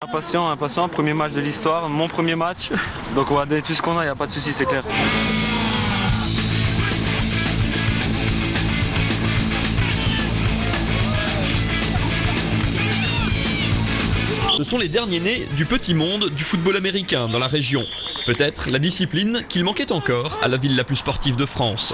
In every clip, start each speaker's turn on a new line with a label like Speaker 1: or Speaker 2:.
Speaker 1: Impatient, premier match de l'histoire, mon premier match. Donc on va donner tout ce qu'on a, il n'y a pas de souci, c'est clair.
Speaker 2: Ce sont les derniers nés du petit monde du football américain dans la région. Peut-être la discipline qu'il manquait encore à la ville la plus sportive de France.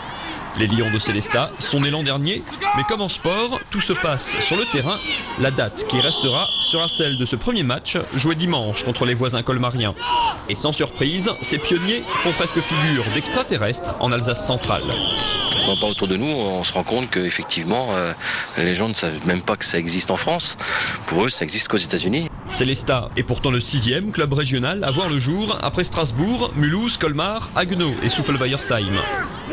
Speaker 2: Les Lions de Sélestat sont nés l'an dernier, mais comme en sport, tout se passe sur le terrain. La date qui restera sera celle de ce premier match, joué dimanche contre les voisins colmariens. Et sans surprise, ces pionniers font presque figure d'extraterrestres en Alsace centrale.
Speaker 3: Quand on parle autour de nous, on se rend compte qu'effectivement, les gens ne savent même pas que ça existe en France. Pour eux, ça existe qu'aux États-Unis.
Speaker 2: Sélestat est pourtant le 6e club régional à voir le jour après Strasbourg, Mulhouse, Colmar, Haguenau et Souffelweiersheim.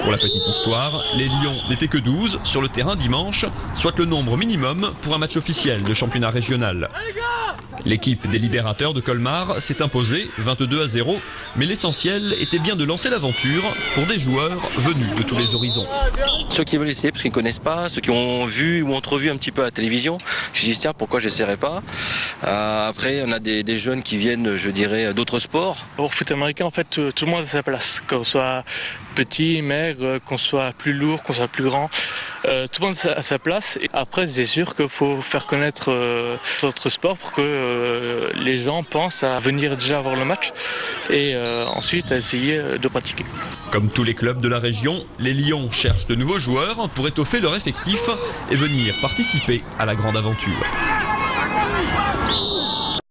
Speaker 2: Pour la petite histoire, les Lions n'étaient que 12 sur le terrain dimanche, soit le nombre minimum pour un match officiel de championnat régional. L'équipe des Libérateurs de Colmar s'est imposée 22-0, mais l'essentiel était bien de lancer l'aventure pour des joueurs venus de tous les horizons.
Speaker 3: Ceux qui veulent essayer parce qu'ils ne connaissent pas, ceux qui ont vu ou entrevu un petit peu à la télévision, je dis tiens, pourquoi j'essaierai pas. Après, on a des jeunes qui viennent, je dirais, d'autres sports.
Speaker 4: Au foot américain, en fait, tout le monde a sa place. Qu'on soit petit, maigre, qu'on soit plus lourd, qu'on soit plus grand, tout le monde a sa place. Et après, c'est sûr qu'il faut faire connaître d'autres sports pour que les gens pensent à venir déjà voir le match et ensuite à essayer de pratiquer.
Speaker 2: Comme tous les clubs de la région, les Lions cherchent de nouveaux joueurs pour étoffer leur effectif et venir participer à la grande aventure.